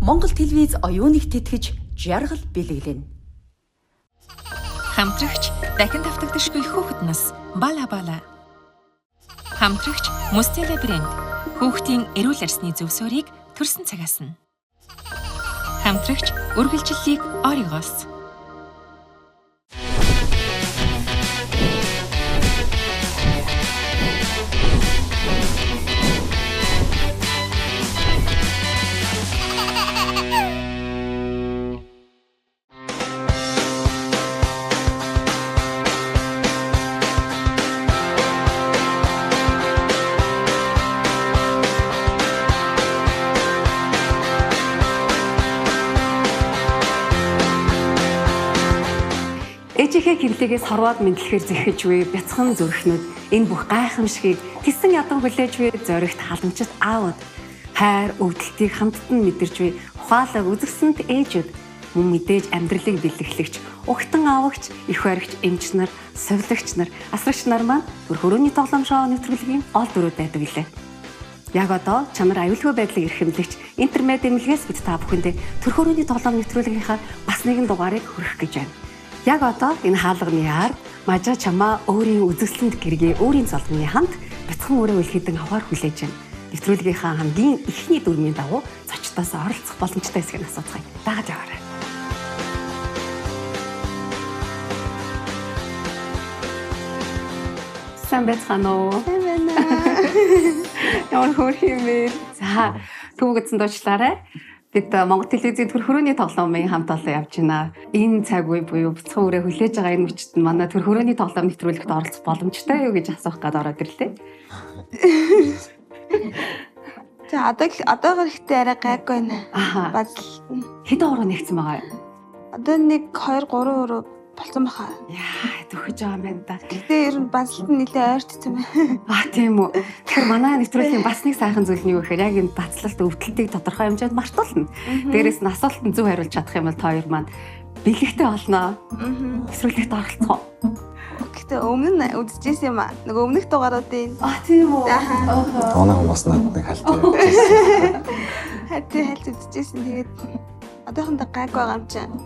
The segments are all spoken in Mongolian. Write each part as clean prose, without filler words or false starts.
Монгол телевиз оюуныг тэтгэж жаргал бэлэглэнэ. Хамтрагч дахин давтагдашгүй хүүхэд нас бала бала. Хамтрагч Мустела брэнд хүүхдийн эрүүл арсны зөвсөөрийг төрсөн цагаас нь. Хамтрагч үргэлжлэлийг Оригоос. Ээжийнхээ хэрлэгээс хорвоод мэдлэхээр зэхэж буй бяцхан зүрхнүүд энэ бүх гайхамшигыг тэсэн ядан хүлээж буй зоригт халамжит аавд хайр өвдөлтийг хамттан мэдэрч буй ухаалаг үзэгсэнт ээжүүд мөн мэдээж амьдралыг бэлэглэгч угтан аавагч их баригч эмч нар совилогч нар асрагч нар маань төрхөрөөний тоглоом шоу нэвтрүүлгийн гол дүрүүд байдаг билээ. Яг одоо чанар аюулгүй байдлыг эрхэмлэгч интернет эмнэлгээс бид та бүхэндээ төрхөрөөний тоглоом нэвтрүүлгийнхаа бас нэгэн дугаарыг хүргэх гэж байна. Яг одоо энэ хаалганы ард мажа чамаа өөрийн үзэсгэлэнт гэргээ өөрийн залганы хамт бяцхан өрөө үлхэдэн аваар хүлээж байна. Нэвтрүүлгийнхаа хамгийн ихний дүрмийн дагуу зочдоос оролцох боломжтой хэсгийг асууцгаая. Дагаад яваарай. Сайн байцгаана уу? Сайн байна. Ямар хөөрх юм бэ? За, түүгэтсэн дуучлаарай. Бид Монгол телевизийн төрхөрөөний тоглоомын хамт олон явж байна. Энэ цаг үе буюу бяцхан өрөө хүлээж байгаа энэ мөчтөнд манай төрхөрөөний тоглоом нэвтрүүлэгт оролцох боломжтой юу гэж асуух гээд ороод ирлээ. За одоогоор ихтэй арай гайгүй байна. Бадал. Хэдэн ороо нэгдсэн байгаа юм? Одоо 1 2 3 өрөө болсон баха. Яа, төхөж байгаа юм байна да. Гэтэ ер нь бадалд нь нэлээ ойртсон байна. Тийм үү. Тэгэхээр манай нэвтрүүлгийн бас нэг сайхан зүйл нь юу гэхээр яг энэ бацлалт өвдөлтийг тодорхой хэмжээнд мартуулна. Дээрээс нь асуултанд зөв хариулж чадах юм бол та хоёр маань бэлэгтэй болноо. Нэвтрүүлэгт оролцох уу? Гэтэ өмнө нь үзчихсэн юм аа. Нөгөө өмнөх дугааруудын. Тийм үү. Оноо хүмүүс надад хальт хальт үзчихсэн. Тэгээд одоохондоо гайг байгаа юм чинь.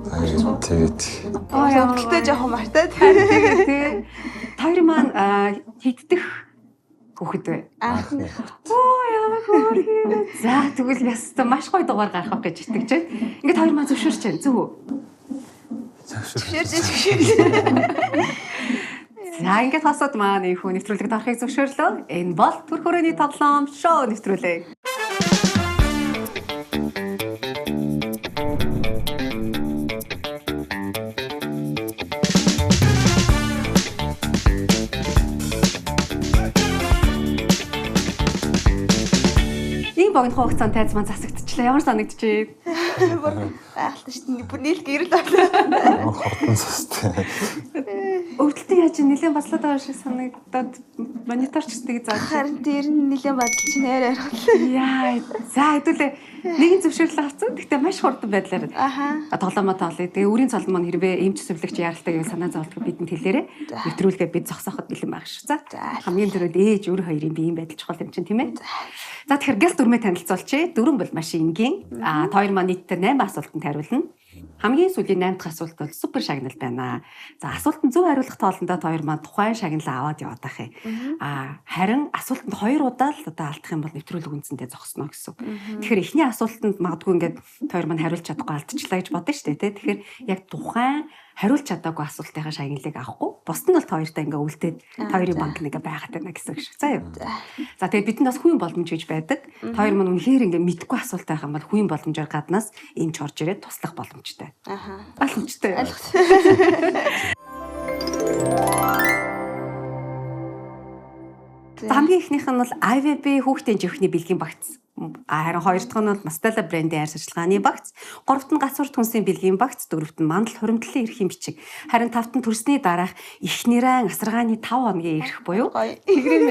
тэгээд Өвдөлтөө жоохон мартаад. Тэгээд хоёр маань хиддэх хүүхэд вэ? Оо яа хөөрхий. За тэгвэл ястаа маш гоё дугаар гаргах гэж итгэж байна. Ингээд хоёр маань зөвшөөрч байна. Зөв үү? Зөвшөөрч. За ингээд хасаад маань их хүн нэвтрүүлэгт орохыг зөвшөөрлөө. Энэ бол төрхөрөөний тоглоом шоу нэвтрүүлэг. Богино хугацаанд тайз маань засагдчихлаа. Ямар санагдчихэв? Гайхалтай шүү дээ. Бүр нийлх ирэл болоо. хортон цастай. Өвдөлтөд яаж нэлээд баслаад байгаа шиг санагдаад мониторч гэдэг заа. Харин тэр нь нэлээд бадалч нээр арилгал. Яа. За хэдүүлээ нэгэн зөвшөөрлөө авсан. Гэхдээ маш хурдан байдлаар тоглоомоо тоглоё. Тэгээ үрийн цолон маань хэрвээ эмч зөвлөгч яаралтай гэвэл санаа зовлтгүй бидэнд хэлээрэй. Нэвтрүүлгээ бид зогсооход бэлэн байх шүү. За. Хамгийн түрүүд ээж өөр хоёрын биеийн байдал чухал юм чинь тийм ээ. За тэгэхээр гэл дүрмээ танилцуулчих. Дөрвөн бол маш энгийн. Та хоёр маань нийтдээ 8 асуултанд хариулна. Хамгийн сүүлийн 8 дахь асуулт бол супер шагнал байна. За асуултанд зөв хариулах тоолондоо та хоёр маань тухайн шагналаа аваад яваад байх юм. Харин асуултанд 2 удаа л одоо алдах юм бол нэвтрүүлэг үндсэндээ зогсно гэсэн. Тэгэхээр эхний асуултанд магадгүй ингээд та хоёр маань хариулж чадахгүй алдчихлаа гэж бодсон шүү дээ. Тэгэхээр яг тухайн хариулж чадаагүй асуултынхаа шагналыг авахгүй. Бусд нь бол та хоёртай ингээ үлдээд та хоёрын банк нэгэ байгаад байна гэсэн үг шүү. За юу. За тэгээд бидэнд бас хувийн боломж гэж байдаг. Та хоёр маань үнэхээр ингээ мэдгүй асуулт байх юм бол хувийн боломжоор гаднаас эмч орж ирээд туслах боломжтой. Боломжтой. Хамгийн ихнийх нь бол IVB хүүхдийн живхний бэлгийн багц. Харин хоёр дахь нь бол Mustela брендийн арьс ажиллагааны багц, гуравт нь гацуур түнсийн бэлгийн багц, дөрөвт нь мандал хуримтлалын эрхийн бичиг. Харин тавт нь төрсний дараах эхнэрэн асаргааны 5 хоногийн эрх буюу тэгрэм.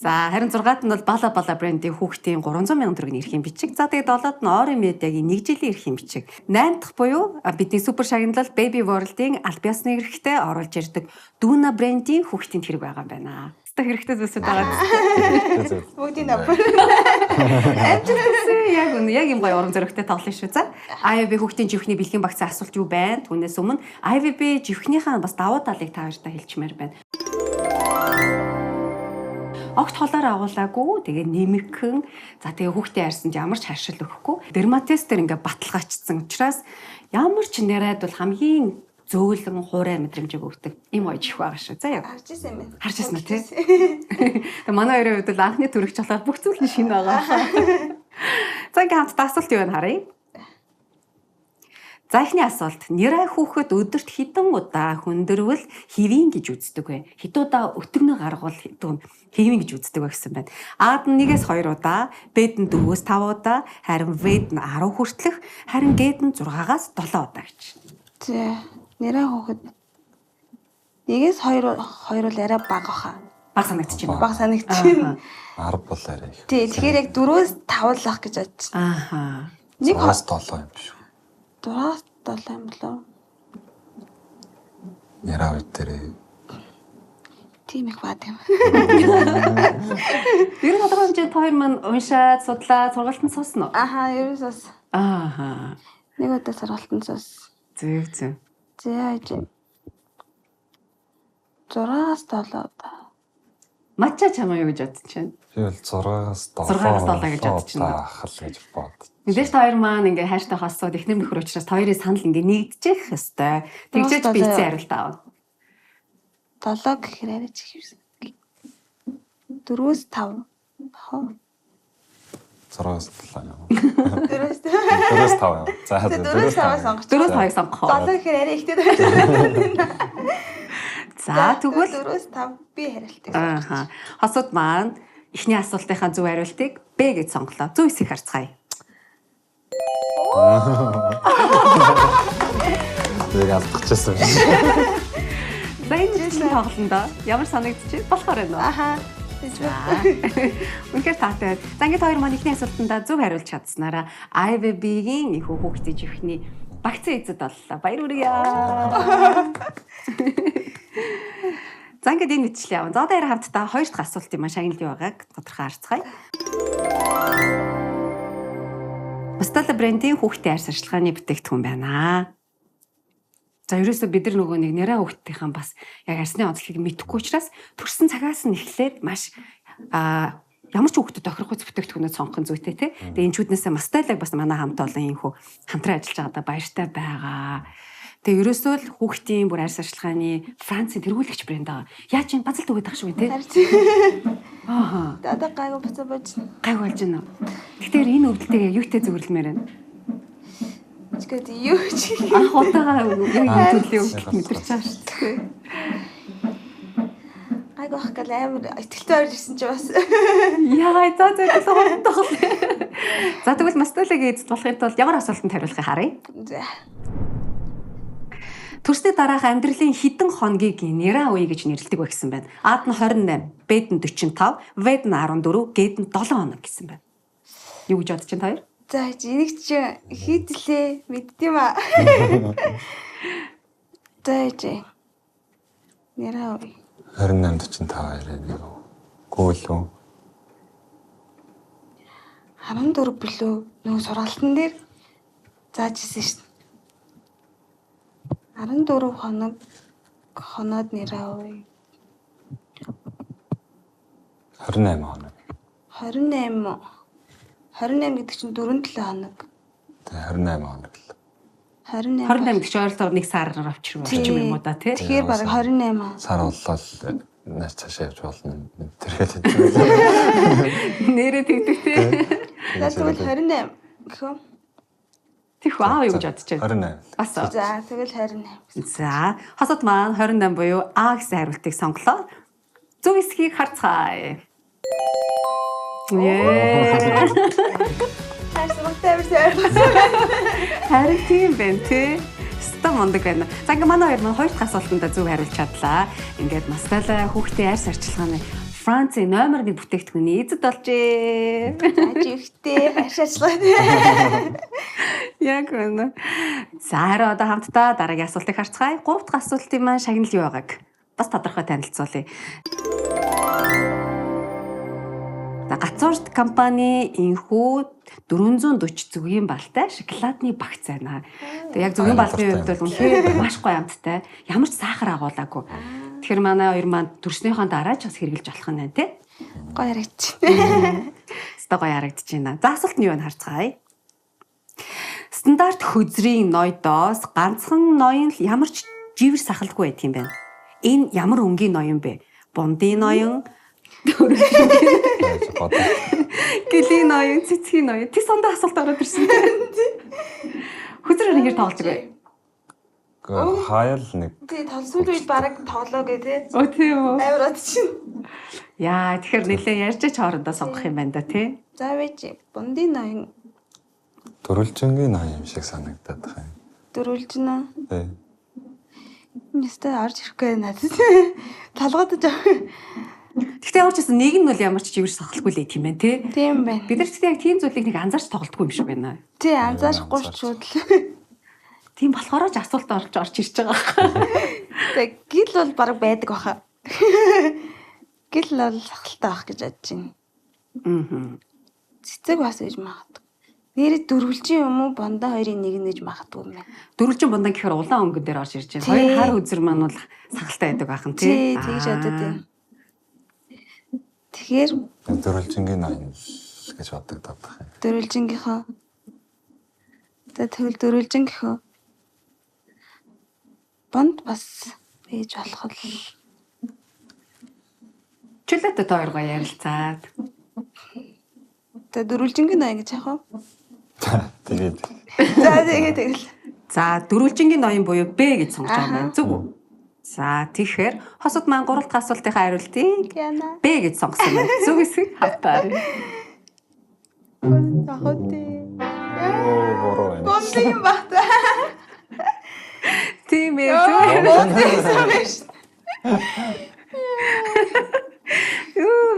За харин 6-т нь бол Bala Bala брендийн хүүхдийн 300 сая төгрөгийн эрхийн бичиг. За тэгээд 7-т нь Орын медиагийн 1 жилийн эрхийн бичиг. 8 дахь буюу бидний супер шагналал Baby World-ийн аль биесны эрхтэй оруулж ирдэг Duna брендийн хүүхдийн хэрэг байгаа юм байна. Та хэрэгтэй зүйлсүүд байгаа. Бүгдийн набар. Яг үнэ яг юм гоё уран зоригтой тоглоно шүү. За IVB хүүхдийн живхний бэлгийн багцаа асуулт юу байна? Түүнээс өмнө IVB живхнийхаа бас давуу талыг та хоёртаа хэлчмээр байна. Огт холоор агуулаагүй, тэгээ нэмэгхэн. За тэгээ хүүхдээ арьсанд ямар ч харшил өгөхгүй. Дерматестер ингээ баталгаажсан учраас ямар ч нэрээд бол хамгийн зөөлөн хуурай мэдрэмжийг өгдөг. Ийм гоё чих байгаа шүү. За яа. Харж ирсэн юм байна. Харж ирсэн үү тий? Тэгээ манай хоёрын хувьд бол анхны төрөгч болохоор бүх зүйл нь шинэ байгаа. За ингээ хамтдаа асуулт юу вэ харъя? За эхний асуулт. Нэраа хүүхэд өдөрт хэдэн удаа хүндэрвэл хэвийн гэж үздэг вэ? Хэдэн удаа өтгөнө гаргавал хэвийн гэж үздэг вэ гэсэн байна. Аад нь 1-2 удаа, Б нь 4-5 удаа, харин В нь 10 хүртэлх, харин Г нь 6-7 удаа гэж. За нэрээ хүүхэд 1-2 бол арай бага баха. Баг санагдчих юм. Бага санагдчих. 10 бол арай их. Тий, тэгэхээр яг 4-5 лах гэж бодчих. Ааха. 1-7 юм шүү. 6-7 юм болов. Яраа үед дээр Тийм их баад юм. Ер нь тодорхой хэмжээнд хоёр маань уншаад, судлаад, сургалтанд суусан уу? Аха, ерөөсөөс. Ааха. Нэг удаа сургалтанд суусан. Зөв. За яж. 6-7 удаа. Матча чамаа юу гэж бодож чинь? би бол 6-7 гэж бодож байна. Ахал гэж бод. Мэдээж та хоёр маань ингээ хайртай хосоод эхнэр нөхөр учраас хоёрын санал ингээ нэгдэж хэвээр. Тэгжээч би эцсийн хариулт аав. 7 гэхээр арай чих юмсан. 4-5. Хоо. 6-7 юм. 4-5. 4-5 юм. За 4-5 сонгоч. 4-5 сонгох. 7 гэхээр арай ихтэй байна. За тэгвэл 4-5 би хариултыг. ааха. Хосууд маань эхний асуултынхаа зөв хариултыг Б гэж сонголоо. Зөв эсийг харцгаая. Тэг алдчихсан юм. За энэ жишээ тоглондоо ямар санагдчих болохоор байна уу? Аха. Үнэхээр таатай. За ингээд хоёр маань ихний асуултандаа зөв хариулж чадсанараа IVB-гийн их хүүхдийн живхний багцаа эзэд боллоо. Баяр хүргэе. За ингээд энэ мэтлээ явна. За одоо ярь хамтдаа хоёр дахь асуулт юм а шагналын байгааг тодорхой харцгаая. Мастала брендийн хүүхдийн арьс арчилгааны бүтээгдэхүүн байна. За ерөөсөө бид нар нөгөө нэг нэраа хүүхдийнхаа бас яг арсны онцлогийг мэдэхгүй учраас төрсэн цагаас нь эхлээд маш ямар ч хүүхдэд тохирохгүй бүтээгдэхүүнээ сонгох зүйтэй тий. Тэгээ энэ чүүднээсээ масталаг бас манай хамт олон юм хөө хамтран ажиллаж байгаадаа баяртай байгаа. Тэгээ ерөөсөө л хүүхдийн бүр арьс арчилгааны Францын тэргүүлэгч брэнд байгаа. Яаж чинь базалт өгöd байгаа шүү тий. Ааха. Одоо гайгүй буцаа бож. Гайгүй болж байна уу? Тэгэхээр энэ өвдөлтөйг юутай зөвөрлөмөр байна? Чигэд юу чи. Анх удаага юу зүйлээ мэдэрч байгаа шүү дээ. Гайгүй ах гал амар итгэлтэй орж ирсэн чи бас. Яа, за тоглоо. За тэгвэл масталагийг эзэд болохын тулд ямар асуултанд хариулахыг харъя. За. Төрсний дараах амьдралын хэдэн хоногийг нэраа үе гэж нэрлэдэг вэ гэсэн байна. Аад нь 28, Б нь 45, В нь 14, Г нь 7 хоног гэсэн байна. Юу гэж бодож чинь та хоёр? За энийг чи хийдлээ мэддэм аа. За чи. Нэраа үе. 28 45 яриа нэг гүйлүү. 14 билүү нөгөө сургалтын дээр зааж ирсэн шин. 14 хоноод нэраа үе. 28 хоног. 28 гэдэг чинь 4-7 хоног. Тэгээ 28 хоног л. 28 гэж ойлголтоор нэг сараар авчир юм уу да тий. Тэгэхээр баг 28 Сар боллоо наач цаашаа явж болно. Тэрхэл. Нэрээ тэгдэг тий. За тэгвэл 28 гэхөө. Тэхүү аав юу гэж бодож байна? 28. Бас. За тэгвэл 28. За хосод маань 28 буюу А гэсэн хариултыг сонголоо. Зөв эсхийг харцгаая. Харин тийм байна тий. Ста мондөг байна. За ингээ манай хоёр маань хоёр дахь асуултанд зөв хариулж чадлаа. Ингээд мастала хүүхдийн арьс арчилгааны Францын номер 1 бүтээгдэхүүний эзэд болжээ. Ажигтэй ашиглаад. Яг үнэ. За хараа одоо хамтдаа дараагийн асуултыг харцгаая. 3 дахь асуултын маань шагнал юу байгааг бас тодорхой танилцуулъя. Гацуурт компани энхүү 440 зүгийн балтай шоколадны багц байна. Тэгээ яг зүгийн балны хувьд бол үнэхээр маш гоё амттай. Ямар ч сахар агуулаагүй. Тэгэхээр манай хоёр маань төрснийхөө дараа ч бас хэрглэж болох нь байна тий. Гоё харагдчихна. Өстой гоё харагдаж байна. За асуулт нь юу вэ харцгаая. Стандарт хөзрийн ноёдоос ганцхан ноён л ямар ч живэр сахалгүй байт юм байна. Энэ ямар өнгийн ноён бэ? Бундын ноён, гэлийн ноён, цэцгийн ноён. Тэг сондоо асуулт ороод ирсэн. Хөзөр ингээд тоглож байгаа. Хайл нэг. Тий, толсууд үед бараг тоглоо гэ тий. Оо тийм үү. Авираад чинь. Яа, тэгэхээр нэлээ ярьж ч хоорондоо сонгох юм байна да тий. За вэж бундын ноён Дөрвөлжингийн ноён юм шиг санагдаад байгаа юм. дөрвөлжнө. Тий. Нэстэ орж ирэхгүй надад. Талгадаж авах. Гэхдээ ямар ч гэсэн нэг нь бол ямар ч живэр сахалгүй л тийм байна тий. Тийм байна. Бид нар ч тийм яг тийм зүйлийг нэг анзаарч тоглодгүй юм шиг байна. Тий, анзаарахгүй шууд л. Тийм болохоор ч асуулт орж ирж байгаа байхгүй. Тэг гэл бол бараг байдаг баха. Гэл бол сахалтай байх гэж бодож байна. Цэцэг бас ээж магадгүй. Нэрээ дөрвөлжин юм уу бондоо хоёрын нэг нь ээж магадгүй юм байна. Дөрвөлжин бундан гэхээр улаан өнгөн дээр орж ирж байна. Хоёр хар үзэр маань бол сахалтай байдаг бахан тий. Тий, тэгж бодод юм. Тэгэхээр Дөрвөлжингийн ноён гэж бодогдоод байгаа юм. дөрвөлжингийнхоо. За тэгвэл дөрвөлжингийнхоо. Бонд бас ээж болох л. Чөлөөтэй тойргоо ярилцаад. За дөрвөлжингийн ноён гэж яах вэ? Тэгээд За тэгэл. За дөрвөлжингийн ноён буюу Б гэж сонгож байгаа юм зүг үү? За тэгэхээр хосод маань 3 дахь асуултынхаа хариултыг Яна. Б гэж сонгосон байна. Зүг эсэх хавтаар. Захоти. буруу байна. Бондын багтаа. Тийм ээ зүг.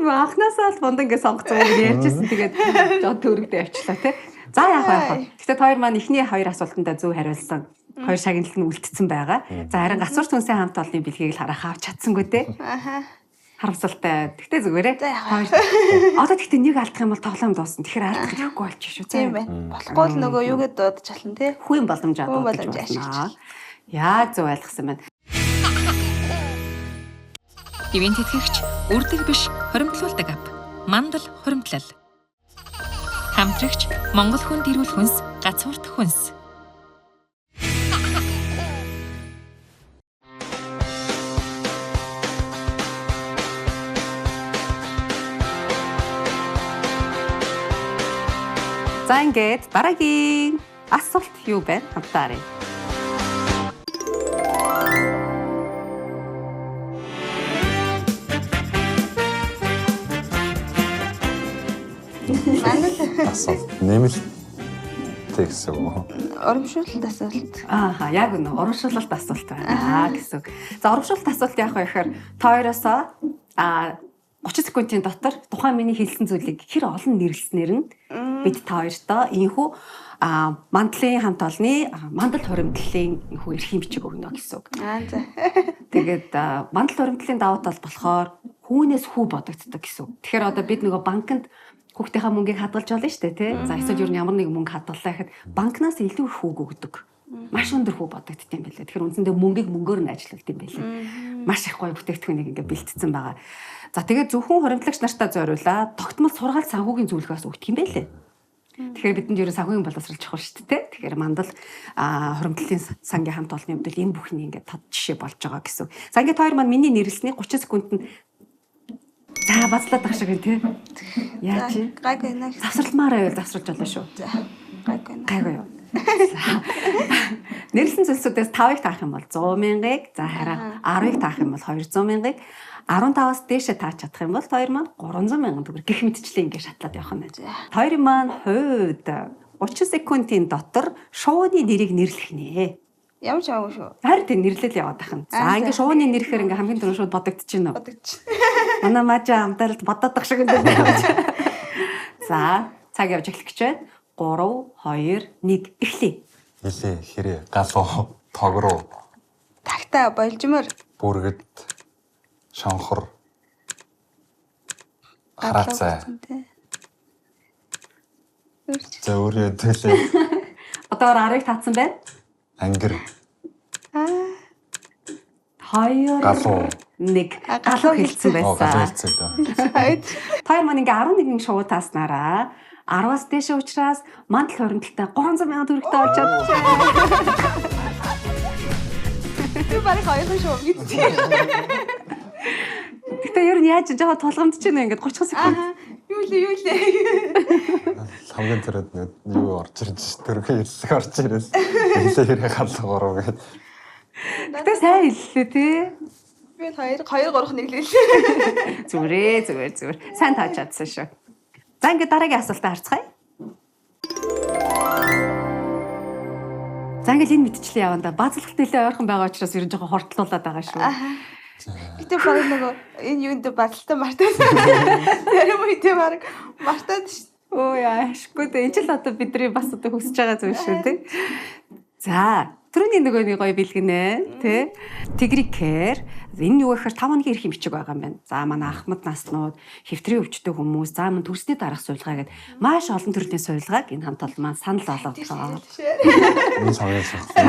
Анхнаасаа л бундан гэж сонгоцсон ярьжсэн. Тэгээд жоо төрөгдөө явчлаа тий. За яах вэ? Гэхдээ хоёр маань эхний хоёр асуултандаа зөв хариулсан. Хоёр шагналт нь үлдсэн байгаа. За харин гацуурт хүнсээ хамт олонны бэлгийг л харах авч чадсангүй тий. Аха. Харамсалтай. Гэхдээ зүгээрээ. За яах вэ? Одоо гэхдээ нэг алдах юм бол тоглоом дуусна. Тэгэхээр алдах хэрэггүй болчих шүү. Тийм байна. Болохгүй л нөгөө юугээд дуудаж чална тий. Хүн боломжоо Хүн дуудаж боломж болно. ашиглаж. Яг зөв ойлгосон байна. Ивент тэтгэгч үрдэг биш хоримтлуулдаг ап. Мандал хоримтлал. Хамтрагч Монгол хүнд ирүүл хүнс гацуурт хүнс. За ингээд дараагийн асуулт юу байна? Хамтаарай. Асуулт нэмэлт гэсэн үг. Урамшуулалт асуулт. Ааха, яг үнэ урамшуулалт асуулт байна гэсэн. За урамшуулалт асуулт яах вэ гэхээр тойроосоо 30 секундын дотор тухайн миний хэлсэн зүйлийг хэр олон нэрлэснээр нь бид та хоёртоо ийхүү мандлын хамт олонны мандал хуримтлалын ийхүү эрх хэмжээг өгнө гэсэн үг. За. Тэгээд мандал хуримтлалын давуу тал болохоор хүүнээс хүү бодогддог гэсэн үг. Тэгэхээр одоо бид нөгөө банкнд хүүхдийнхаа мөнгийг хадгалж болно шүү дээ, тий? За эсвэл юу ямар нэг мөнгө хадгаллаа гэхэд банкнаас илүү их хүүг өгдөг. Маш өндөр хүү бодогдд юм байлээ. Тэгэхээр үндсэндээ мөнгийг мөнгөөр нь ажилуулд юм байлээ. Маш их гоё бүтээгдэхүүнийг ингээ бэлтгэсэн байгаа. За тэгээд зөвхөн хуримтлагч нартаа зориулаа тогтмол сургаал санхүүгийн зөвлөгөөс өгдөг юм байлээ. Тэгэхээр бидэнд ерөн санхүүгийн боловсрол чухал шүү дээ. Тэгэхээр мандал хуримтлалын сангийн хамт олонны хувьд энэ бүхний ингээ тод жишээ болж байгаа гэсэн. За ингээд хоёр маань миний нэрлэлсний 30 секундэд за бацлаад ах шиг юм тий. Яаж вэ? Гайгүй нэ. Завсралмаар байвал завсралж болно шүү. За. Гайгүй нэ. Гайгүй юу. Нэрлсэн зүйлсүүдээс 5-ыг таах юм бол 100,000-ыг, за хараа 10-ыг таах юм бол 200,000-ыг, 15-аас дээшээ тааж чадах юм бол хоёр маань 300,000 төгрөг гэх мэтчлэн ингээд шатлаад явах юм байна. Хоёрын маань хувьд 30 секундын дотор шувууны нэрийг нэрлэх нэ. Ямар ч аваагүй шүү. Харин тийм нэрлэл яваад тахна. За ингээд шувууны нэрхээр ингээд хамгийн түрүү шууд бодогдчихэв нөө. Бодогч. Манай мажа амтаралд бодоодох шиг энэ. За, цаг явж эхлэх гэж байна. 3, 2, 1 эхлэе. Нилээ хэрэг галуу тогруу Тагтаа болжмор. бүргэд шонхор Хараацай. За өөрөө төлөө. Одоо 10-ыг таацсан байна. Ангир. 2 Галуу. 1 галуу хэлсэн Галуу байсан. хэлсэн лөө. Хоёр маань ингээ 11 шууд тааснараа 10-аас дээш учраас мандал хоригдолтой 300,000 төгрөгтэй олж чадчихжээ. Би барыг хоёрхан шүү мэдчихээ. Гэтэ ер нь яаж жоо толгомдож байна ингээд 30 секунд. Юу лээ. Хамгийн түрээд юу орж ирж төрхөө хэлсэг орж ирээс. Хэлээ галуу гурав гэдэг. Гэтэ сайн хэллээ тий. Би 2 3 нэглээ. Зүгээр. Сайн тааж чадсан шүү. За ингээд дараагийн асуултаа харцгаая. За ингээд энэ мэдчлээ яванда базалгалт нэлээ ойрхон байгаа учраас ер нь жоохон хортлуулаад байгаа шүү. Гэтэ барыг нөгөө энэ юунд бадалтай мартаад. Зарим үедээ барыг мартаад шүү. Оо яашгүй дээ. Энэ ч л одоо бидний бас одоо хүсэж байгаа зүйл шүү тий. За түрүүний нөгөө нэг гоё бэлгэнэ тий. Тигрикер энэ юу гэхээр 5 хоногийн эрх хэмжиг байгаа юм байна. За манай ахмад наснууд, хэвтрийн өвчтөй хүмүүс, за мөн төрсний дараах сувилгаа гэдэг маш олон төрлийн сувилгааг энэ хамт олон маань санал болгодлоо. Энэ савьяа шахсан.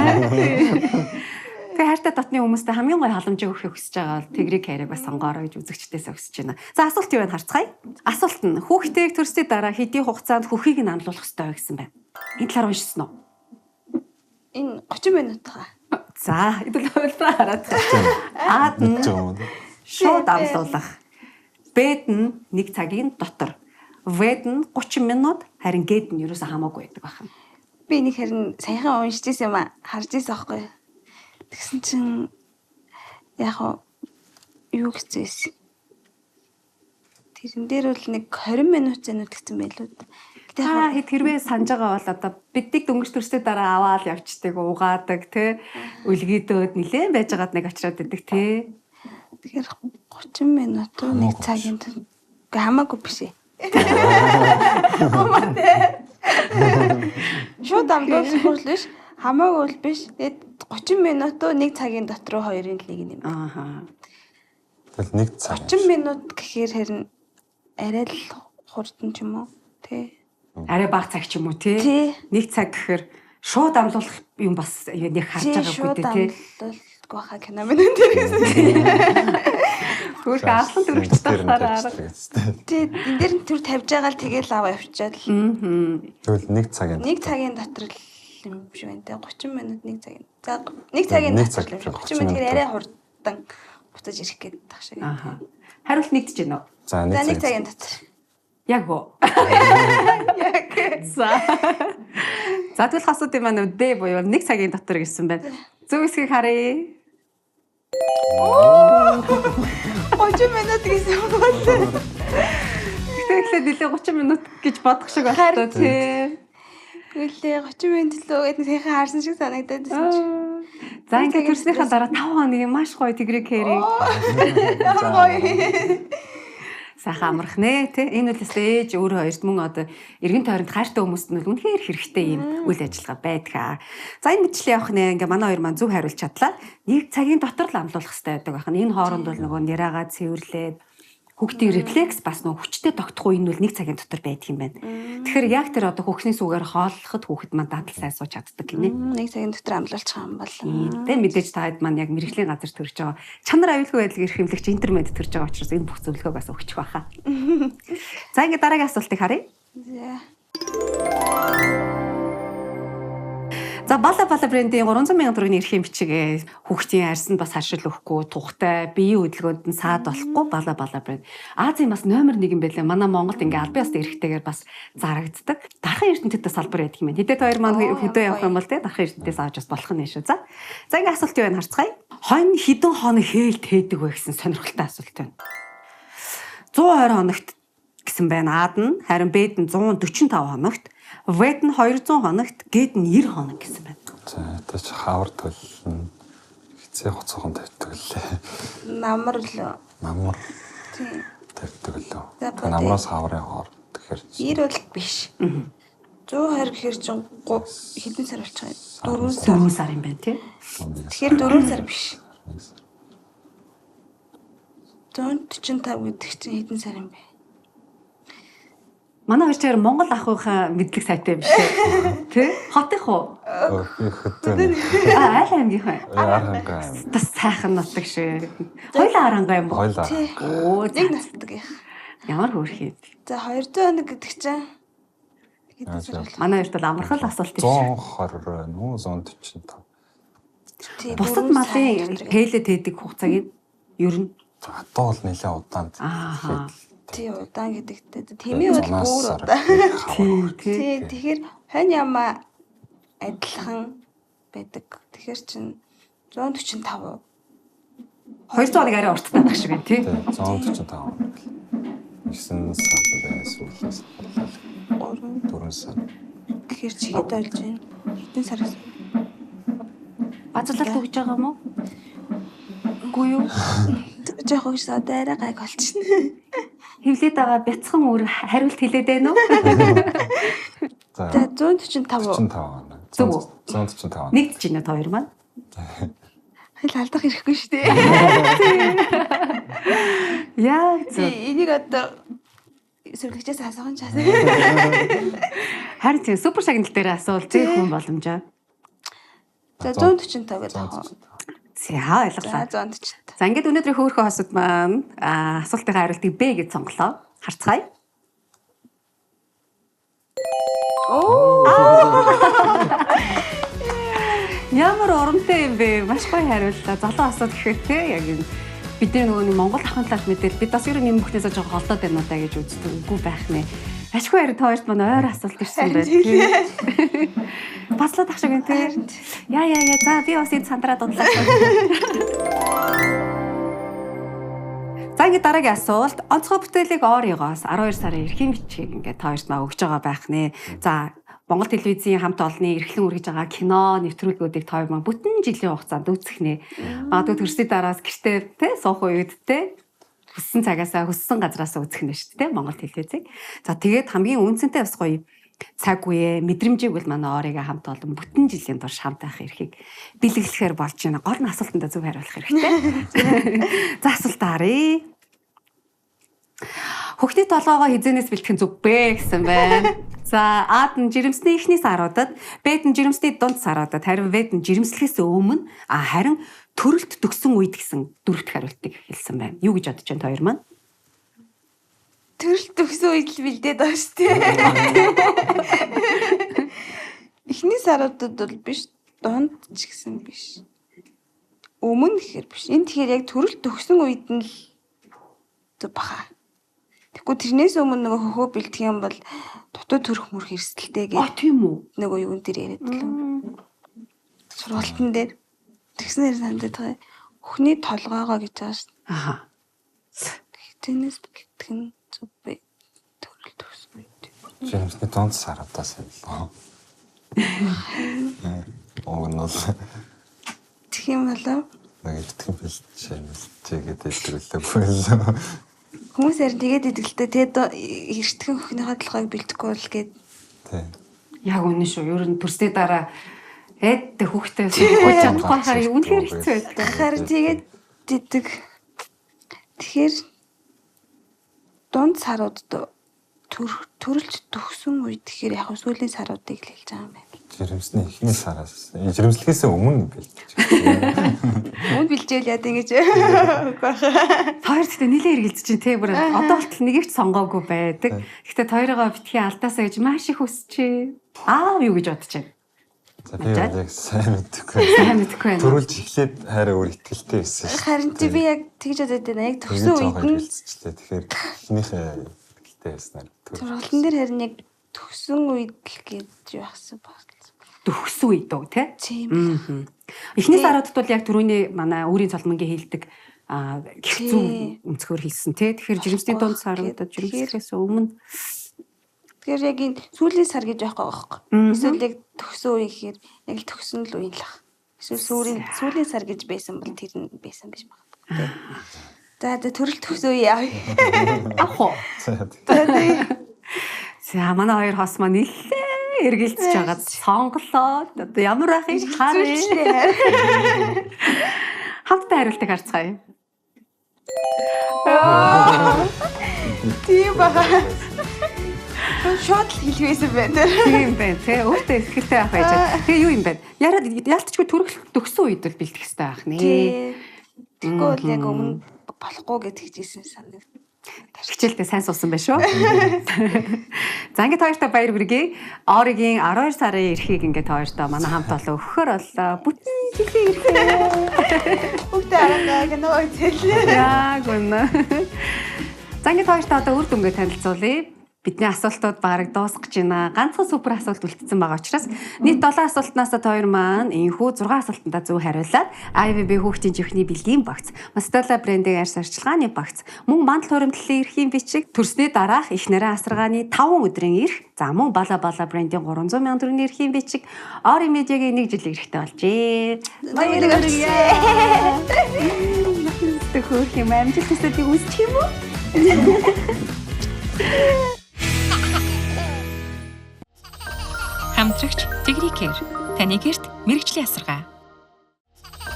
Тэгээ хайртай дотны хүмүүстээ хамгийн гоё халамжийг өгөхийг хүсэж байгаа бол тигрикерийг бас сонгоорой гэж үзэгчдээс хүсэж байна. За асуулт юу вэ харцгаая. Асуулт нь хүүхдийг төрсний дараа хэдийн хугацаанд хөхийг нь амлуулах ёстой гэсэн байна. Энэ талаар уншсан уу? Энэ 30 минут байгаа. За, эдгээр хувилбараа хараад. Аад нь шууд амлуулах. Бэд нь 1 цагийн дотор. Вэд нь 30 минут, харин гэд нь ерөөсөө хамаагүй байдаг байна. Би нэг харин саяхан уншиж ирсэн юм а харж ирсэн аахгүй. Тэгсэн чинь яг юу гэсэн. Тэрэн дээр бол нэг 20 минут зэнүүд гэсэн байлгүй. Та хэд хэрвээ санаж байгаа бол одоо биднийг дөнгөж төрсний дараа аваад явчдаг, угаадаг, тэ үлгийдөөд нилээн байж байгаад нэг очроод идэг, тэ. Тэгэхээр 30 минут 1 цагийн хамаагүй биш ээ. Шууд амлуулах хүртэл биш, хамаагүй биш. Тэгээд 30 минут 1 цагийн дотор 2-ын лиг юм. Ааха. Тэгэл 1 цаг. 30 минут гэхээр харин арай л хурдан ч юм уу, тий. Арай бага цаг ч юм уу тий. 1 цаг гэхээр шууд амлуулах юм бас нэг харж байгаагүй тий. Амлуулах байхаа кино минут дээр гэсэн. Түр гаалхан төрөгч тахтаараа. Тий, энэ дээр нь төр тавьж байгаа л тэгэл аваа явчихад л. Тэгвэл 1 цагийн. 1 цагийн дотор л юм шиг байна те 30 минут 1 цагийн. За 1 цагийн дотор 30 минут тэгэхээр арай хурдан буцаж ирэх гээд тах шиг. Ааха. Хариулт нэгдэж байна уу? За 1 цагийн дотор. Яг уу. За. За тэгвэл хасууд юм аа Д буюу 1 цагийн дотор гэсэн байна. Зөв эсхийг харъя. 30 минут гэсэн бол. Тэгэхээр нэлээ 30 минут гэж бодох шиг байна тий. Гэлээ 30 минут лөө гэдэг сайхан харсан шиг санагдаад байсан чи. За ингээд төрснийхаа дараа 5 хоногийн маш гоё тигрэг хэрэг. Гоё. Сайхан амрах нэ тий. Энэ үлээсээ ээж өөрөө хоёрт мөн одоо эргэн тойронд хайртай хүмүүст нь үнэхээр хэрэгтэй юм үйл ажиллагаа байдаг. За энэ мэтлээ явах нэ ингээ манай хоёр маань зөв хариулж чадлаа. 1 цагийн дотор л амлуулах хэрэгтэй байдаг байна. Энэ хооронд бол нөгөө нэраагаа цэвэрлээд хүүхдийн рефлекс бас нөгөө хүчтэй тогтох үе нь бол 1 цагийн дотор байдаг юм байна. Тэгэхээр яг тэр одоо хөхний сүгээр хооллоход хүүхэд маань дадал сайн сууж чаддаг гинэ. 1 цагийн дотор амлуулчих юм бол. Тэгээ мэдээж таад маань яг мэрэгжлийн газар төрж байгаа. Чанар аюулгүй байдлыг эрх хэмлэгч интернет төрж байгаа учраас энэ бүх зөвлөгөөг бас өгчих байхаа. За ингээд дараагийн асуултыг харъя. За бала брендийн 300,000 төгрөгийн эрхийн бичиг хүүхдийн арьсанд бас харшил өгөхгүй, тухтай, биеийн хөдөлгөөнд нь саад болохгүй бала бренд. Азийн бас номер 1 юм байлаа. Манай Монголд ингээ албан ёсны эрхтэйгээр бас зарагддаг. Дархан ертөнцийн салбар байдаг юм байна. Хэдээд хоёр маань хөдөө явах юм бол те дархан ертөнцөөс авч бас болох нь шүү. За ингээ асуулт юу вэ харцгаая. Хонь хідэн хоног хээлт хийдэг вэ гэсэн сонирхолтой асуулт байна. 120 хоногт гэсэн байна. Аад нь харин Бэд нь 145 хоногт, Вэд нь 200 хоногт, Гэд нь 90 хоног гэсэн байна. За тэч хавар төл хэцээ хуцаахан тавьдаг лээ. Намар л. Намар. Тийм. Тавьдаг лээ. Намраас хаврын хоор тэгэхээр 90 бол биш. 120 гэхэр чинь хэдэн сар болчих юм? 4 сар юм байна тий. Тэгэхээр 4 сар биш. 145 гэдэг чинь хэдэн сар юм бэ? Манай хоёр чигээр Монгол ахуйхаа мэдлэг сайтай биш үү? Тэ? Хотынх уу? Хөтөн. Айл аймгийнхан. Арангаа. Бас сайхан нутаг шүү. Хоёлаа арангаа юм боо. Хойлоо. Оо, Нэг насдаг их. ямар хөөрхий. За 200 хоног гэдэг чинь Манай хоёрт бол амархан асуулт биш. 120 байна уу? 145. Бусад малын хэлэд хийдэг хугацааг ер нь Одоо бол нэлээд удаан. Аа. тий удаан гэдэгтэй. Тэмээ бол бүр удаан. Тий тэгэхээр хонь ямаа адилхан байдаг. Тэгэхээр чин 145. 200-ыг арай урт таах шиг байна тий. 145. 9 сар байсан. 4 сар. Тэгэхээр чигээд ойлж байна. Хэдэн сар гэсэн. Базарлалт өгж байгаа юм уу? Үгүй юу? Жохоо гэж содаараа гайг болчихно. Хевлээд байгаа бяцхан өөр хариулт хэлээд байна уу? За За 145. 45 байна. Зөв үү? 145. Нэгдэж байна та хоёр маань. Хэл алдах хэрэггүй шүү дээ. Яа зөв. Энийг одоо сүрлэгчээс асуусан чаас. Харин тийм супер шагнал дээр асуул зээ хүн боломжоо. За 145 гэдэг аа. За ойлголаа. За 145. За ингээд өнөөдрийн хөөрхөн хосууд маань асуултын хариултыг Б гэж сонголоо. Харцгаая. Ямар урамтай юм бэ? Маш гоё хариуллаа. Залуу асууд гэхээр те яг юм бидний нөгөө нэг Монгол ахын талаар мэдээд бид бас ер нь юм бүхнээсээ жоо холдоод байна уу даа гэж үздэг. Үгүй байх нэ. Ашгүй харин та хоёрт манай ойр асуулт ирсэн байна. Баслаад ах шиг юм те. Яа. За би бас энэ сандраа дудлаа. За ингээд дараагийн асуулт. Онцгой бүтээлийг Оригоос 12 сарын эрхийн бичгийг ингээд та хоёрт маа өгж байгаа байх нэ. За Монгол телевизийн хамт олонны эрхлэн үргэж байгаа кино нэвтрүүлгүүдийг та хоёр маань бүтэн жилийн хугацаанд үзэх нэ. Магадгүй төрсний дараас гэртээ те суух үед те хүссэн цагаасаа хүссэн газараасаа үзэх нь шүү дээ Монгол телевизийг. За тэгээд хамгийн үнцэнтэй бас гоё цаг үе мэдрэмжийг бол манай Орига хамт олон бүтэн жилийн турш хамт байх эрхийг бэлэглэхээр болж байна. Гол нь асуултандаа зөв хариулах хэрэгтэй. За асуултаа харъя. Хөхний толгоогоо хизэнээс бэлтгэх зүг бэ гэсэн байна. За Ад нь жирэмсний эхний саруудад, Б нь жирэмсний дунд саруудад, харин В нь жирэмслэхээс өмнө харин төрөлт төгсөн үед гэсэн дөрөвт хариултыг хэлсэн байна. Юу гэж бодож байна та хоёр маань? Төрөлт төгсөн үед л бэлдээд байгаа шүү дээ. Эхний саруудад бол биш, дунд ч гэсэн биш. Өмнө гэхээр биш. Энэ тэгэхээр яг төрөлт төгсөн үед нь л зүг баха. Тэгэхгүй тэрнээс өмнө нөгөө хөхөө бэлтгэх юм бол дутуу төрөх мөрх эрсдэлтэй гэдэг. Тийм үү? Нөгөө юун дээр яриад лөө. Сургалтын дээр тэгснээр сандаад байгаа. Хөхний толгоогоо гэж байгаа шүү. Аха. Тэрнээс бэлтгэх нь зүг бай. Төрөлт төгсөн үед. Жирэмсний дунд сарадаас юм лөө. Огнол. Тэг юм болоо. Нэг итгэн бэлчээс тэгээд илэрүүлээгүй. Хүмүүс ярь тэгээд идэлтэй тэгээд эртгэн хөхнийхээ толгойг бэлтгэхгүй бол гээд. Тий. Яг үнэн шүү. Ер нь төрсний дараа эдтэй хөхтэй хууч чадахгүй хараа үнэхээр хэцүү байдаг. Харин тэгээд идэг. Тэгэхээр дунд саруудад төрөлж төгсөн үед тэгэхээр яг сүүлийн саруудыг л хэлж байгаа юм байна. Жирэмсний эхний сараас жирэмслэхээс өмнө бэлдэж. Өмнө бэлжээл яа ингэж. Хоёр гэхдээ нилээ эргэлзэж чинь те бүр одоо болтол нэгийг ч сонгоогүй байдаг. Гэхдээ хоёроо битгий алдаасаа гэж маш их хүсчээ. Юу гэж бодож байна? За би яг сайн мэдгүй. Сайн мэдгүй байна. Төрүүлж эхлээд хараа өөр ихтэй байсан шүү. Харин би яг тэгж бодод байна. Яг төгсөн үед нь тэгэхээр эхнийхээ ихтэй байснаар сургалтын дээр харин яг төгсөн үед л гэж яасан баг. Төгсөн үед үү те? Тийм. Эхний саруудад бол яг түрүүний манай өөрийн цолмонгийн хэлдэг гихцүү өнцгөр хэлсэн те. Тэгэхээр жирэмсний дунд саруудад жирэмслэхээс өмнө тэгэхээр яг энэ сүүлийн сар гэж байхгүй байхгүй. Эсвэл яг төгсөн үе гэхээр яг л төгсөн л үе л баг. Эсвэл сүүлийн сар гэж байсан бол тэр нь байсан биш магадгүй. За төрөл төгсөн үе яа. Ах уу. За манай хоёр хос маань нэлээ эргэлзэж байгаа сонголоо. Одоо ямар байхыг харъя. Хамтдаа хариултыг харцгаая. Тийм бага. Шууд л хэлвэсэн байна. Тийм байна тий. Өөртөө ихтэй байх байж. Тэгээ юу юм бэ? Яалтчгүй төрөх төгсөн үед бол бэлдэх хэрэгтэй байх нэ. Тэггүй бол яг өмнө болохгүй гэж хэлжсэн санагдав. Хичээлдээ сайн суусан байх шүү. За ингээд хоёртаа баяр хүргэе. Орогийн 12 сарын эрхийг ингээд хоёртаа манай хамт олон өгөхөр боллоо. Бүтэн жилийн эрхээ. Бүгдээ арга гэнэ үйл. Яг үнэ. За ингээд хоёртаа одоо үр дүнгээ танилцуулъя. Бидний асуултууд бараг дуусах гэж байна. Ганцхан супер асуулт үлдсэн байгаа учраас нийт 7 асуултнаас хоёр маань энэхүү 6 асуултандаа зөв хариулаад IVB хүүхдийн чихний бэлгийн багц, Mastella брендийн арьс арчилгааны багц, мөн мандал хуримтлалын эрхийн бичиг, төрсний дараах их нарийн асаргааны 5 өдрийн эрх, за мөн Bala Bala брендийн 300 мянган төгрөгийн эрхийн бичиг, Ori Media-гийн 1 жилийн эрхтэй болжээ. Баяр хүргэе. Төхөх юм амжилт хүсэж үзчих юм уу? Хамтрагч Tigri-Care таны гэрт мэрэгжлийн асаргаа.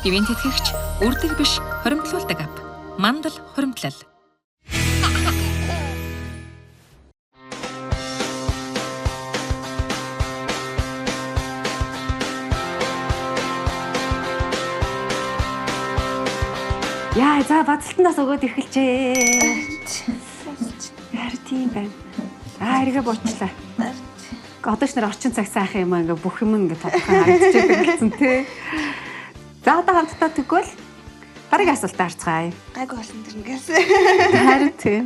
Ивэн тэтгэгч үрдэг биш хоримтлуулдаг ап. Мандал хуримтлал. Яа, за бацалтнаас өгөөд эхэлжээ. Яар тийм байна. Эргээ буучлаа. Одоо ч нэр орчин цаг сайхан юм ингээ бүх юм ингээ тодорхой харагдчихдаг гэсэн тий. За одоо хамтдаа тэгвэл дараагийн асуултаа харцгаая. Гайгүй болсон тэрнгээс. Харин тий.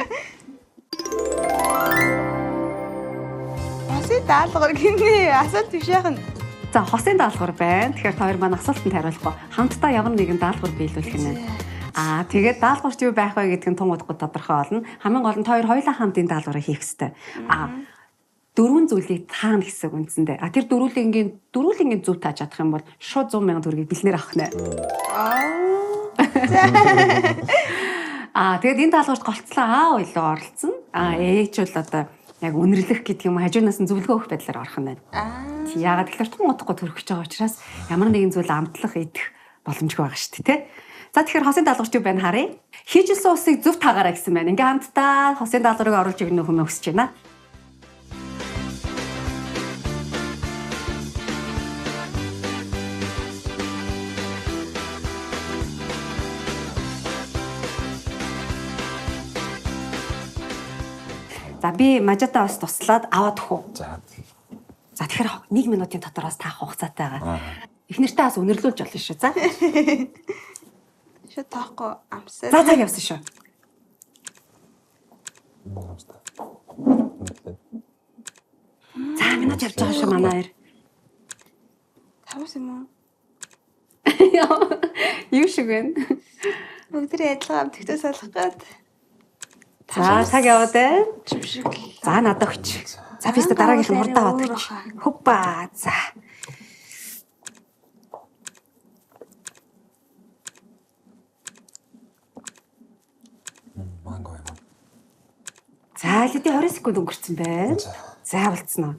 Асуулт даалгавар гинэ. Асуулт биш яхан. За хосын даалгавар байна. Тэгэхээр та хоёр маань асуултанд хариулахгүй хамтдаа ямар нэгэн даалгавар биелүүлэх нь. Тэгээд даалгаварт юу байх вэ гэдг нь тун удахгүй тодорхой болно. Хамгийн гол нь та хоёр хоёулаа хамт энэ даалгаврыг хийх хэрэгтэй. Дөрвөн зүйлийг таана гэсэн үндсэндээ. Тэр дөрвөлингийн зөв тааж чадах юм бол шууд 100 мянган төгрөгийг бэлнээр авах нэ. Тэгээд энэ даалгаварт голцлоо аав илүү оролцсон. Ээж бол одоо яг үнэрлэх гэдэг юм хажуунаас нь зөвлөгөө өгөх байдлаар орох нь байна. Яагаад тэгэхээр тун удахгүй төрөх гэж байгаа учраас ямар нэгэн зүйл амтлах идэх боломжгүй байгаа шүү дээ, тэ? За тэгэхээр хосын даалгаварт юу байна харъя. Хийжилсэн усыг зөв таагаарай гэсэн байна. Ингээ хамтдаа хосын даалгаврыг оруулж өгнө хүмүүс өсөж байна. За би мажатаа бас туслаад аваад өгөх үү. За тэгэхээр 1 минутын дотор бас таах хугацаатай байгаа. Эхнэртээ бас үнэрлүүлж болно шүү. За. Шо таахгүй амсаа. За явсан шүү. За минут явж байгаа шүү манай хоёр. Тавс юм уу? Юу шиг вэ? Бүгдээ адилхан амтгтээ салах гээд. За цаг яваад байна. Чимшиг. За надад өгч. За би дараагийнх нь хурдаа аваад өгч. Хупа. За. Манго юм. За лэдий 20 секунд өнгөрцөн байна. За болцсон уу?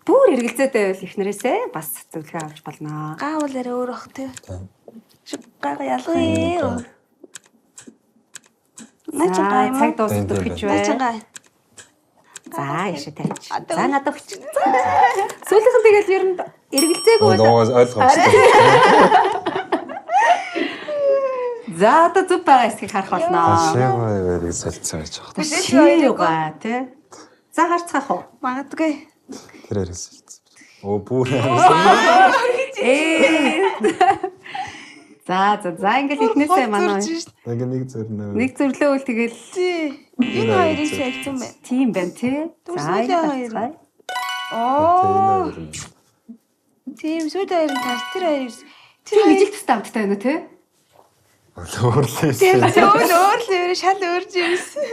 Бүр эргэлзээд байвал ихнэрээсээ бас зөвлөгөө авч болно. Гаавал арай өөр бах тий. Гага ялгая. Начаа цаг дуусах гэж байна. Начаа. За яшаа тавьчих. За надад өгч. Сүүлийнх нь тэгэл ер нь эргэлзээгүй байна. Ногоос ойлгомжтой. За одоо зөв байгаа эсхийг харах болно. Шийгөө солилцсон байж байгаа. Шийгаа тий. За харцгаах уу? Магадгүй. Тэрээрээ солилцсон. Оо бүр. За ингээл ихнээсээ манай Ингээ нэг зөрнөө. нэг зөвлөөөл тэгэл Тий. Энэ хоёрыг солилцсон байна. тийм байна тий. Сүүлийн хоёр. Оо. Тийм сүүлийн хоёр нь тар тэр хоёрыг Тэр хижил төстэй амттай байна уу тий? Өөрлөөсөн. өөр л өөр шал өөрж юмсэн.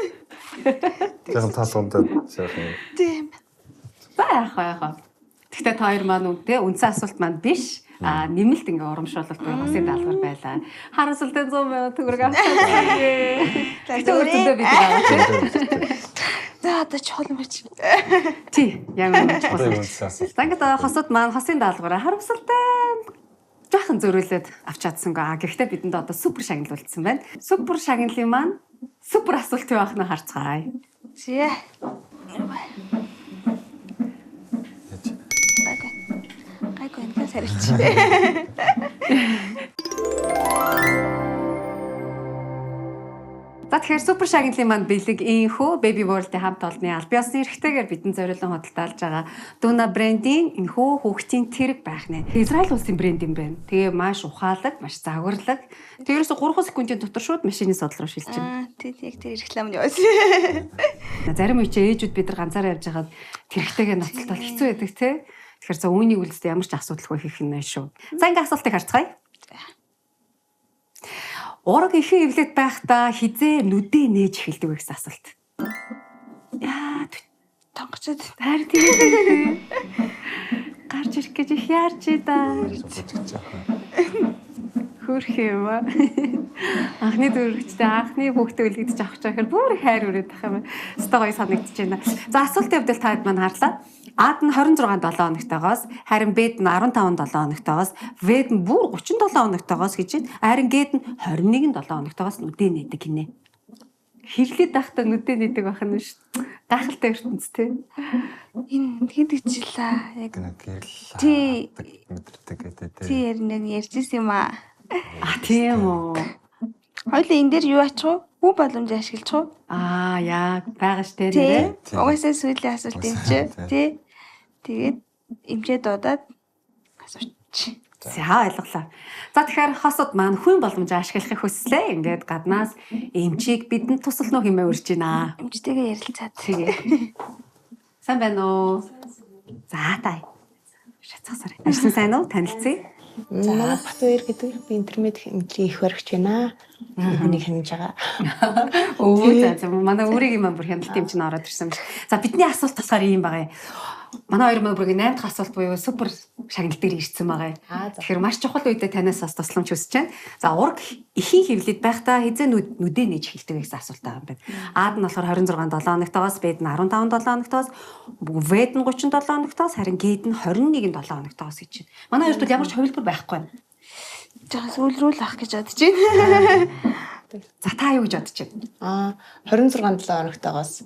Тэгэн таалгандаа шахах. Тийм. За яах. Гэхдээ та хоёр маань үнтэй үндсэн асуулт маань биш. Нэмэлт ингээ урамшуулалт буюу хосын даалгавар байлаа. Харамсалтай 100 мянган төгрөг авсан. Тэгтээ үрдээ бид байгаа. За одоо чухал юм чи. Тий, яг үнэ чухал. Үндсэн асуулт. За ингээд хосод маань хосын даалгавраа харамсалтай жоохон зөриөлөд авч чадсангаа. Гэхдээ бидэнд одоо супер шагнал үлдсэн байна. Супер шагналын маань супер асуулт юу байх нь харцгаая. Зээ. Гайгүй энэ сарилч. За тэгэхээр супер шагналын манд бэлэг инхүү Baby World-ийн хамт олонны аль биесны эрхтэйгээр бидэн зориулан хөдөлтөөлж байгаа Duna брендийн энхүү хүүхдийн тэрэг байх нэ. Израиль улсын брэнд юм байна. Тэгээ маш ухаалаг, маш загварлаг. Тэрээс 3 секундын дотор шууд машины содол руу шилжинэ. Тэг яг тэр рекламны явуулсан. Зарим үе чи ээжүүд бид нар ганцаараа явж хагаад тэрэгтэйгээ ноцтол хэцүү байдаг те. Тэгэхээр за үүнийг үлдээ ямар ч асуудалгүй хийх нь шүү. За ингээ асуултыг харцгаая. Ураг ихэн эвлээд байхдаа хизээ нүдээ нээж эхэлдэг вэ гэсэн асуулт. Яа, Тонгочод таар тийм. Гарч ирэх гэж их яарч да. Хөрх юм аа. Анхны дөрөвчтэй анхны хүүхдээ үлгэж авах чаахаар бүр хайр өрөөд тах юм. Стогой санагдчихэж байна. За асуултын хувьд таад маань харлаа. Ад нь 26 7 хоногтойгоос, харин Б нь 15 7 хоногтойгоос, В нь бүр 37 хоногтойгоос гэж байна. Харин Г нь 21 7 хоногтойгоос нүдээ нээдэг гинэ. Хэвлээд байхдаа нүдээ нээдэг байх нь шүү. Гахалтай ертөнц тий. энэ хэд ичлээ. Яг гэрэл. Тий. Мэдэрдэг гэдэг тий. Тий ярнаа ярьжсэн юм аа. Тийм үү. Хоёлаа энэ дээр юу ачих вэ? Бүх боломж ашиглах уу? Яа, байгаа штэ Тий. нэрээ. Угаасаа сүүлийн асуулт юм чи. Тий. Тэгээд эмчээ дуудаад асууч. За ойлголоо. За тэгэхээр хосод маань хүн боломжоо ашиглахыг хүслээ. Ингээд гаднаас эмчийг бидэнд тусалнуу хэмээн урьж байна. Эмчтэйгээ ярилцаад. Тэгээ. Сайн байна уу? За тай. Шацгасаар. Ажил сайн уу? Танилцъя. За Батбаяр гэдэг би интернет хэмжээ их баригч байна. Хүнийг хэмж байгаа. За манай өөрийн маань бүр хяналт юм чинь ороод ирсэн юм шиг. За бидний асуулт болохоор ийм байгаа юм. Манай хоёр маань бүрийн 8 дахь асуулт буюу супер шагнал дээр ирсэн байгаа. Тэгэхээр маш чухал үедээ танаас бас тусламж хүсэж байна. За ураг ихийн хэвлээд байхдаа хизээ нүдээ нээж хэлдэг гэсэн асуулт байгаа юм байна. Ад нь болохоор 26 7 хоногтоос, Б нь 15 7 хоногтоос, В нь 37 хоногтоос, харин Г нь 21 7 хоногтоос гэж байна. Манай хоёрт бол ямар ч хувилбар байхгүй байна. Жаа сүүл рүү л ах гэж бодож байна. За та юу гэж бодож байна? 26 7 хоногтойгоос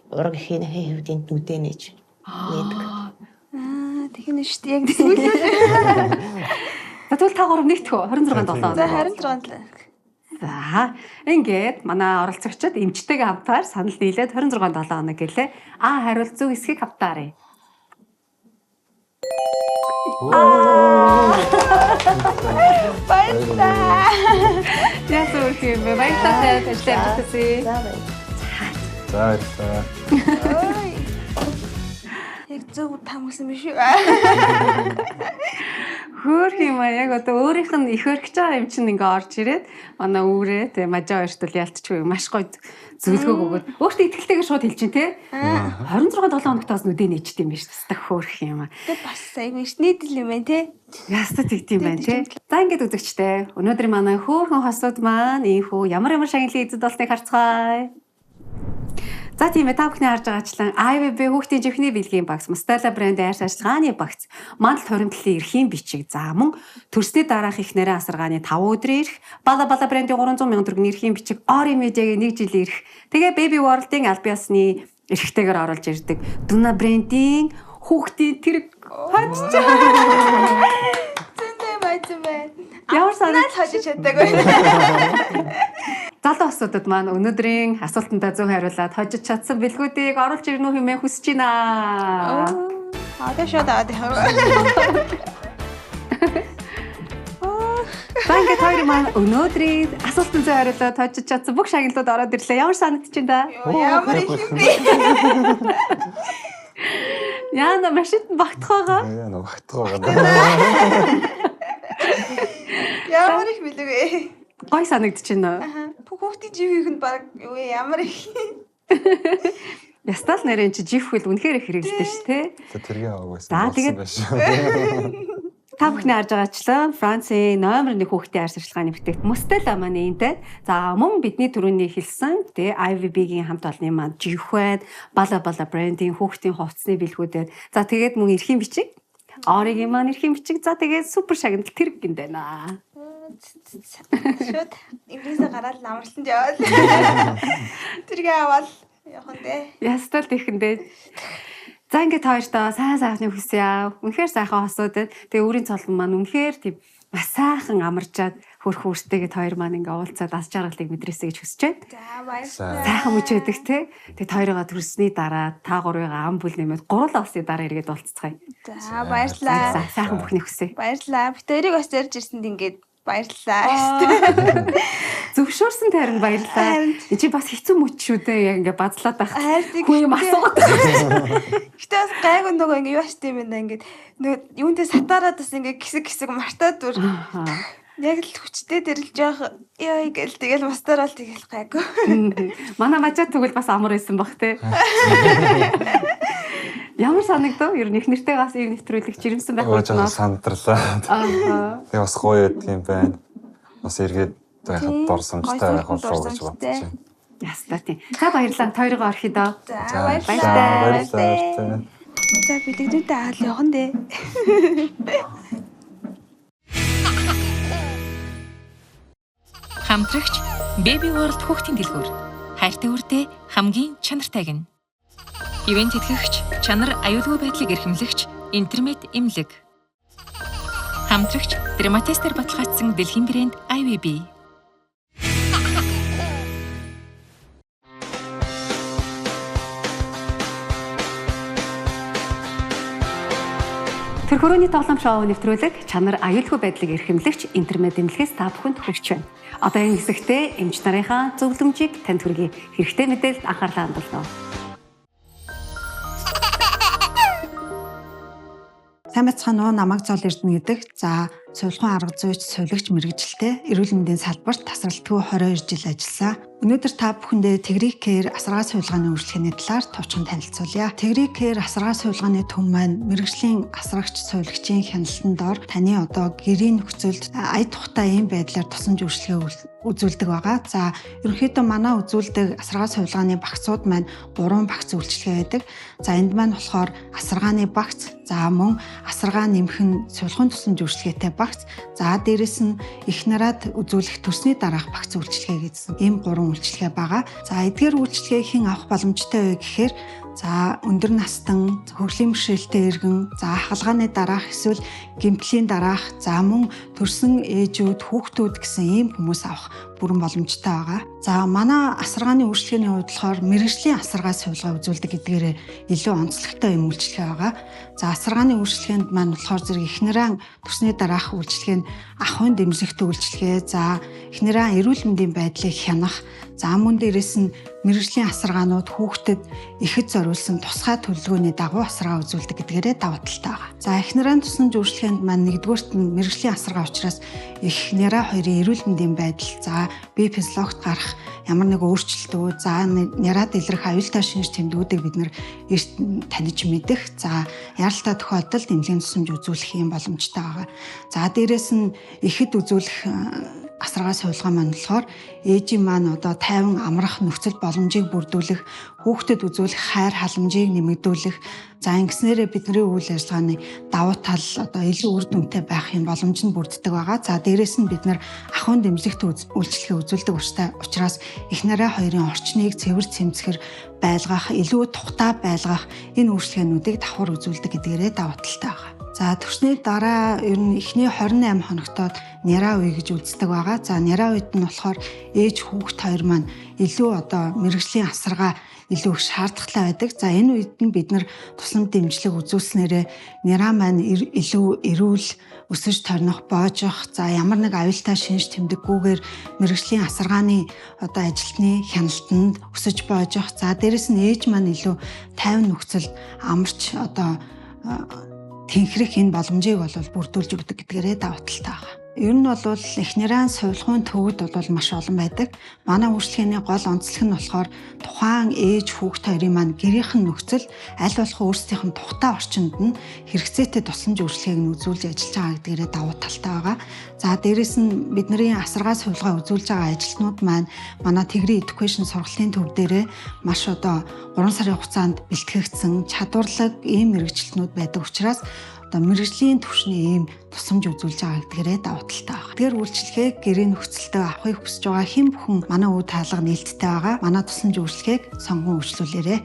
ураг ихийн хэвдийн нүдээ нээж нээдэг. Тэгнэ шүү дээ яг сүүл. За тэгвэл та гурав нэгтгэв 26 7 За 26 л. За ингээд манай оролцогчид эмчтэйгээ хамтаар санал нийлээд 26 7 хоног гэлээ. Хариулт зөв эсхийг хавтаарай. Баярлалаа. Яа зүрх юм бэ? Баярлалаа ажиллаж байсан. За бай. За баярлалаа. Ой. Яг зөв тамгсан биш үү? Хөөх юм аа яг одоо өөрийнх нь их өргөж байгаа юм чинь ингээ орж ирээд манай үүрээ тэгээ мажаа хоёрт л ялцчихгүй маш гоё зөвлөгөө өгөөд өөртөө ихтэйгээр шууд хэлж чинь те 26 7 хоногтоос нүдээ нээчт юм биш тест хөөх юм аа. Тэг бас айгүй нийтл юм байна те. Ястад тэгт юм байна те. За ингээд үзэгчтэй өнөөдөр манай хөөхөн хосууд маань ийхүү ямар шагналын эзэд болсныг харцгаая. За тийм ээ та бүхний харж байгаачлан IVB хүүхдийн жихний бэлгийн багц, Mustela брэндийн арьс ажиллагааны багц, мандал хуримтлалын эрхийн бичиг, за мөн төрсний дараах их нэрийн асаргааны 5 өдрийн эрх, Bala брэндийн 300 мянган төгрөгийн эрхийн бичиг, Ori Media-гийн 1 жилийн эрх, тэгээ Baby World-ийн аль биесны эрхтэйгээр оруулж ирдэг Duna брендийн хүүхдийн тэрэг хажиж. Зөндөө баян байна. Ямар санаа хожиж чаддаггүй. Залуу асуудад маань өнөөдрийн асуултандаа зөв хариулаад хожиж чадсан бэлгүүдийг оруулж ирнэ үү хэмээн хүсэж байна. Одоо шууд аваад яваа. Банк хоёр маань өнөөдрийн асуултанд зөв хариулаад хожиж чадсан бүх шагналууд ороод ирлээ. Ямар санагдаж байна да? Ямар их юм бэ? Яна машин багтах байгаа. Яна багтах байгаа. Ямар их билүү. Гой санагдаж байна. Хүүхдийн живийг нь баг юу ямар их. Ястал нэрэн чи жих хэл үнэхээр их хэрэгэлдэг шүү те. Тэргийн аваагүйсэн. За тэгээд та бүхний харж байгаачлан Францын номер 1 хүүхдийн арьс арчилгааны бүтээгт Mustela маань энтэй. За мөн бидний түрүүний хэлсэн тэгээ IVB-гийн хамт олонны маань жих байна. Bala брендийн хүүхдийн хувцсны бэлгүүдэд. За тэгээд мөн эрхийн бичиг. Oriгийн маань эрхийн бичиг. За тэгээд супер шагнал тэрэг гин байна. Шууд имлээсээ гараад ламарлсан жавал. Тэргээ аваад Яхан дээ. Ястал ихэндээ. За ингээд хоёртоо сайн сайхны хүсье. Үнэхээр сайхан хосууд. Тэгээ өөрийн цолон маань үнэхээр тийм бас сайхан амарчаад хөрх хүртэйгээд хоёр маань ингээ уулзаад аз жаргалыг мэдрээсэй гэж хүсэж байна. За баярлалаа. Сайхан мөчөөдөг те. Тэгээ хоёроо төрсний дараа та гурвыгаа ам бүл нэмээд гурал осны дараа эргээд уулзцгаая. За баярлалаа. Сайхан бүхний хүсье. Баярлалаа. Бид хоёрыг бас ярьж ирсэнд ингээд баярлалаа. Зөвшөөрсөн тайранд баярлалаа. Энд чи бас хэцүү мөч шүү дээ. Яг ингээ базлаад байх. Хүн юм асуугаад. Гэтэ бас гайгүй нөгөө ингээ юу штэ юм байна ингээд нөгөө юунтэй сатараад бас ингээ хэсэг мартаад дүр. Яг л хүчтэй дэрэлж явах яа гэл тэгэл мастарал тэгэл гайгүй. Манай мажаа тэгвэл бас амар байсан баг те. Ямар санагдав? Ер нь их нэртэйгээс ийм нэвтрүүлэг жирэмсэн байх болно. Сандарлаа. Тэгээ бас гоё байдаг юм байна. Бас эргээд байхад дурсамжтай байх болов уу гэж бодож байна. Ястаа тийм. За баярлалаа. Тойрогоо орхидоо. За баярлалаа. За бэлэгдүүтэй аал явхан дээ. Хамтрагч Baby World хүүхдийн дэлгүүр. Хайртай үрдээ хамгийн чанартайг нь. Ивент тэтгэгч чанар аюулгүй байдлыг эрхэмлэгч Интермед эмнэлэг. Хамтрагч Драматестер баталгаажсан дэлхийн брэнд IVB. Төрхөрөөний тоглоом шоу нэвтрүүлэг чанар аюулгүй байдлыг эрхэмлэгч Интермед эмнэлгээс та бүхэнд хүрч байна. Одоо энэ хэсэгтээ эмч нарынхаа зөвлөмжийг танд хүргэе. Хэрэгтэй мэдээлэлд анхаарлаа хандуулна. Сайн бацхан уу, намайг Зол Эрдэнэ гэдэг. За, Суулгын арга зүйч, сувилагч мэргэжилтэй эрүүл мэндийн салбарт тасралтгүй 22 жил ажилласан. Өнөөдөр та бүхэндээ Тэгрик Кэр асаргаа сувилгааны үйлчлэгээний талаар товчхон танилцуулъя. Тэгрик Кэр асаргаа сувилгааны төв маань мэргэжлийн асрагч сувилагчийн хяналтанд дор таны одоо гэрийн нөхцөлд ая тухтай ийм байдлаар тусламж үйлчлэгээ үзүүлдэг байгаа. За, ерөнхийдөө манай үзүүлдэг асаргаа сувилгааны багцууд маань 3 багц үйлчлэгээ байдаг. За, энд маань болохоор асаргааны багц, за мөн асаргаа нэмхэн сувилгын тусламж үйлчлэгээтэй багц, за дээрэс нь их нараад үзүүлэх төсний дараах багц үйлчлэгээ гэсэн ийм 3 үйлчлэгээ байгаа. За, эдгээр үйлчлэгээ хэн авах боломжтой вэ гэхээр за өндөр настан, хөгжлийн бэрхшээлтэй иргэн, за хаалгааны дараах эсвэл гэмтлийн дараах, за мөн төрсэн ээжүүд, хүүхдүүд гэсэн ийм хүмүүс авах бүрэн боломжтой байгаа. За манай асаргааны үйлчлэгээний хувьд болохоор мэргэжлийн асаргаа сувилгаа үзүүлдэг гэдгээрээ илүү онцлогтой юм үйлчлэгээ байгаа. За асаргааны үйлчлэгээнд маань болохоор зэрэг эхнэрээ төрсний дараах үйлчлэгээ нь ахуйн дэмжлэгтэй үйлчлэгээ, за эхнэрээ эрүүл мэндийн байдлыг хянах, за мөн дээрээс нь мэргэжлийн асаргаанууд хүүхдэд ихэд зориулсан тусгай төлөвлөгөөний дагуу асаргаа үзүүлдэг гэдгээрээ давуу талтай байгаа. За эхнэрийн тусламж үйлчлэгээнд маань нэгдүгээрт нь мэргэжлийн асаргаа учраас эхнэрээ хоёрын эрүүл мэндийн байдал, за бие физиологт гарах ямар нэг өөрчлөлтөө, за няраад илрэх аюултай шинж тэмдгүүдийг бид нэр эрт таних мэдэх, за яралтай тохиолдолд эмнэлгийн тусламж үзүүлэх юм боломжтой байгаа. За дээрээс нь ихэд үзүүлэх асаргаа сувилгаа маань болохоор ээжийн маань одоо тайван амрах нөхцөл боломжийг бүрдүүлэх, хүүхдэд үзүүлэх хайр халамжийг нэмэгдүүлэх, за ингэснээрээ бидний үйл ажиллагааны давуу тал одоо илүү үр дүнтэй байх юм боломж нь бүрддэг байгаа. За дээрэс нь бид нар ахуйн дэмжлэгтэй үйлчлэгээ үзүүлдэг учраас эхнэрээ хоёрын орчныг цэвэр цэмцгэр байлгах, илүү тухтай байлгах энэ үйлчлэгээнүүдийг давхар үзүүлдэг гэдгээрээ давуу талтай байгаа. За төрсний дараа ер нь эхний 28 хоногтод няраа үе гэж үздэг байгаа. За няраа үед нь болохоор ээж хүүхэд хоёр маань илүү одоо мэргэжлийн асаргаа илүү их шаардлагатай байдаг. За энэ үед нь бид нар тусламж дэмжлэг үзүүлснээрээ няраа маань илүү эрүүл өсөж торнох, боожох, за ямар нэг аюултай шинж тэмдэггүйгээр мэргэжлийн асаргааны одоо ажилтны хяналтанд өсөж боожох. За дээрэс нь ээж маань илүү тайван нөхцөлд амарч одоо тэнхрэх энэ боломжийг бол бүрдүүлж өгдөг гэдгээрээ давуу талтай байгаа. Ер нь бол эхнэрийн сувилгын төвд бол маш олон байдаг. Манай үйлчлэгээний гол онцлог нь болохоор тухайн ээж хүүхэд хоёрын маань гэрийнхэн нөхцөл аль болох өөрсдийнх нь тухтай орчинд нь хэрэгцээтэй тусламж үйлчлэгийг нь үзүүлж ажиллаж байгаа гэдгээрээ давуу талтай байгаа. За дээрэс нь бидний асаргаа сувилгаа үзүүлж байгаа ажилтнууд маань манай Тэгрийн Education сургалтын төв дээрээ маш одоо 3 сарын хугацаанд бэлтгэгдсэн чадварлаг ийм мэргэжилтнүүд байдаг учраас одоо мэрэгжлийн түвшний ийм тусламж үзүүлж байгаа гэдгээрээ давуу талтай байна. Тэгэхээр үйлчлэгээ гэрээ нөхцөлтөө авахыг хүсэж байгаа хэн бүхэн манай үе таалга нээлттэй байгаа. Манай тусламж үйлчлэгийг сонгон үйлчлүүлээрэй.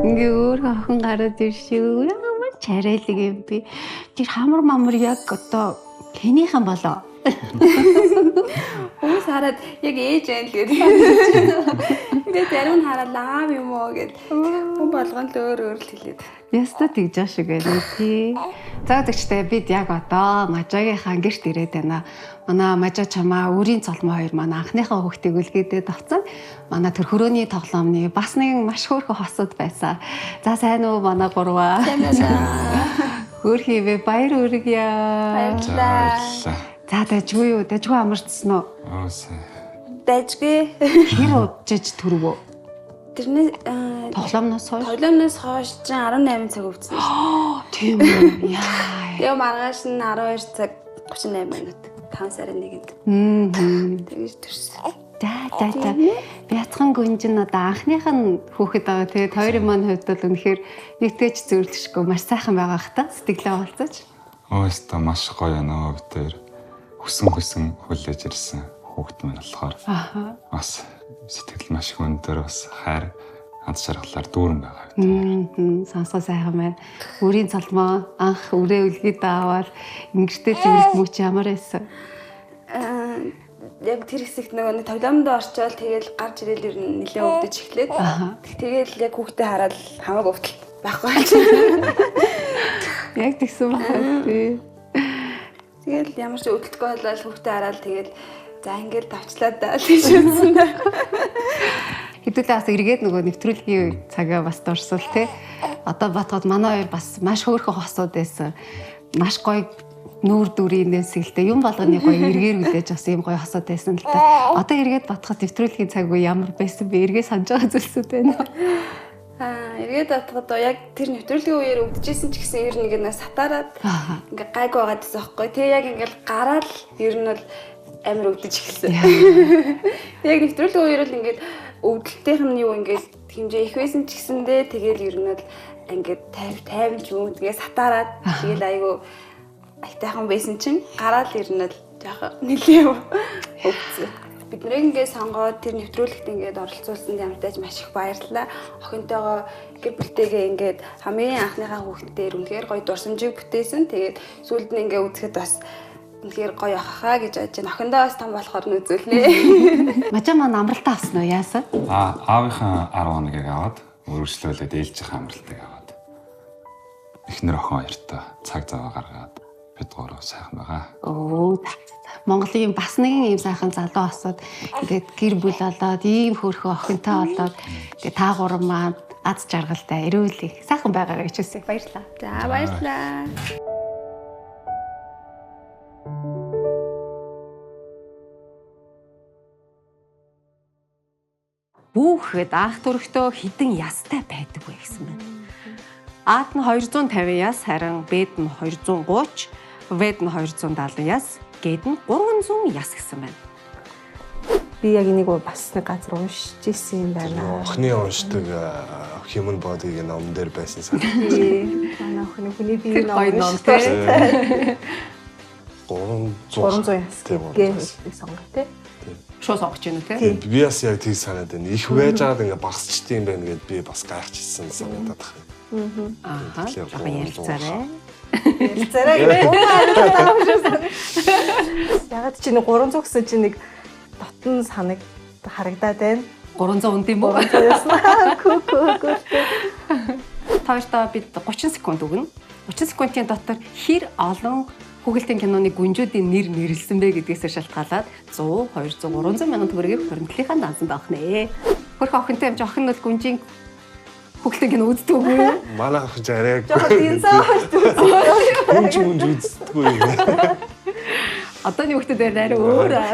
Ингээ өөрөө охин гараад иршүү. Ямар чарайлаг юм би. Тэр хамар мамар яг одоо хэнийхэн болоо. Хүмүүс хараад яг ээж байна л гэдэг. Тэгээ зарим нь хараад аав юм уу гэд. Хүн болгон л өөр л хэлээд. Яста тэгж ах шиг байна тий. За тэгчтэй бид яг одоо мажаагийнхаа гэрт ирээд байна. Манай мажаа чамаа үрийн цолмоо хоёр манай анхныхаа хүүхдийг үлгээдээд авцсан. Манай төрхөрөөний тоглоомны бас нэгэн маш хөөрхөн хосууд байсан. За сайн уу манай гурваа. Тийм байна. Хөөрхийвэ баяр үргье. Баярлалаа. За дажгүй юу? Дажгүй амарчсан уу? Өөсөө. Дажгүй. Хэр удаж төрвөө? Тэрний Тоглоомноос хойш. Тоглоомноос хойш 18 цаг өвдсөн шүү. Тийм үү. Яа. Тэгээ маргааш нь 12 цаг 38 минут. 5 сарын 1-нд. Тэгэж төрсөн. За. Бяцхан гүнжин одоо анхных нь хүүхэд байгаа. Тэгээд хоёрын маань хувьд бол үнэхээр нэгтгэж зөвлөшгүй маш сайхан байгаа хта. Сэтгэлээ олцож. Өөстөө маш гоё нөө битэр. Хүсэн хүлээж ирсэн хүүхэд маань болохоор. Бас сэтгэл маш их өндөр бас хайр ганц шаргалаар дүүрэн байгаа. Сонсгоо сайхан байна. Үрийн цолмоо анх үрээ үлгээд аваад ингэртэй зүрх мөч ямар байсан? Яг тэр хэсэгт нөгөө тоглоомд орчоод тэгэл гарч ирэл ер нь нэлээд өвдөж эхлээд. Тэгэл яг хүүхдээ хараад хамаагүй өвдөл байхгүй байна. Яг тэгсэн байна тий. Тэгэл ямар ч өвдөлтгүй болол хүүхдээ хараад тэгэл за ингээд давчлаад даа л гэж үзсэн. Хэдүүлээ бас эргээд нөгөө нэвтрүүлгийн цагаа бас дурсвал тий. Одоо батгад манай хоёр бас маш хөөрхөн хосууд байсан. Маш гоё нүүр дүрийн нээсгэлтэй юм болгоны гоё эргээр үлээж бас юм гоё хосууд байсан л та. Одоо эргээд батгад нэвтрүүлгийн цаг үе ямар байсан бэ? Эргээ санаж байгаа зүйлсүүд байна. Эргээд батгад яг тэр нэвтрүүлгийн үеэр өвдөжсэн ч гэсэн ер нь ингээд сатараад ингээд гайгүй байгаад байсан байхгүй. Тэг яг ингээд гараад ер нь бол амар өвдөж эхэлсэн. Яг нэвтрүүлгийн үеэр л ингээд өвдөлтийнх нь юу ингээд хэмжээ их байсан ч гэсэндээ тэгэл ер нь бол ингээд 50 ч юм уу тэгээ сатараад тэгэл айгүй айтайхан байсан чинь гараад ер нь л яг нэлээ өвдсөн. Бид нэрийг ингээд сонгоод тэр нэвтрүүлэгт ингээд оролцуулсан ямтайж маш их баярлалаа. Охинтойгоо гэр бүлтэйгээ ингээд хамгийн анхныхаа хүүхдээр үнэхээр гоё дурсамжийг бүтээсэн. Тэгээд сүүлд нь ингээд үзэхэд бас үнэхээр гоё ахаа гэж бодож байна. Охиндоо бас том болохоор нь үзүүлнэ. Мажаа маань амралтаа авсан уу? Яасан? Аавынхаа 10 хоногийг аваад өргөжлүүлээд ээлжийнхээ амралтыг аваад. Эхнэр охин хоёртой цаг зав гаргаад бид гурав сайхан байгаа. Монголын бас нэгэн ийм сайхан залуу асууд ингээд гэр бүл болоод ийм хөөрхөн охинтой болоод тэгээ та гурав маань аз жаргалтай эрүүлэх сайхан байгаагаа хичээсэй. Баярлалаа. За баярлалаа. Хүүхэд анх төрөхдөө хідэн ястай байдаг вэ гэсэн байна. Аад нь 250 яс, харин Бэд нь 230, Вэд нь 270 яс, Гэд нь 300 яс гэсэн байна. Би яг энийг бас нэг газар уншиж ирсэн юм байна. Охины уншдаг Human Body-г ном дээр байсан санагдав. Манай охины хүний бие ном тийм. 300 яс гэнэ сонгоо тий. Шууд сонгож байна үү те? Би бас яг тийг санаад байна. Их байж байгаад ингээ багсчт юм байна гэд би бас гайхчихсан санагдаад байна. Аа. Ярилцаарай. Ярилцаарай. Ягаад чи нэг 300 гэсэн чи нэг дотн санаг харагдаад байна. 300 үнд юм уу? 300 яснаа. Күү. Тааштай бид 30 секунд өгнө. 30 секундын дотор хэр олон Хүүхэлдэйн киноны гүнжүүдийн нэр нэрлсэн бэ гэдгээс шалтгаалаад 100, 200, 300 мянган төгрөгийг хоригдлынхаа дансанд авах нэ. Хөрх охинтой юм чи охин нь бол гүнжийн хүүхэлдэйн кино үздэг үгүй юу? Манай охин жараа. Жохоо динсаа Гүнж үздэггүй. Одооний хүүхдүүд арай өөр аа.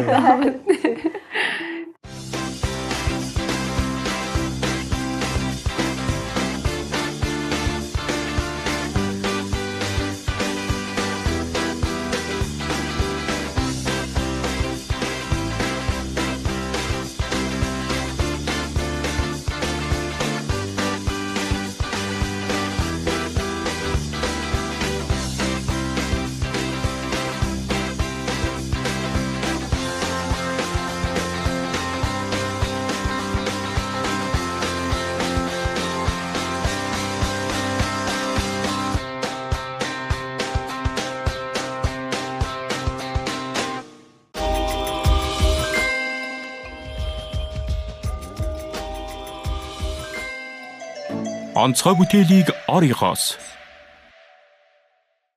Онцгой бүтээлийг Origos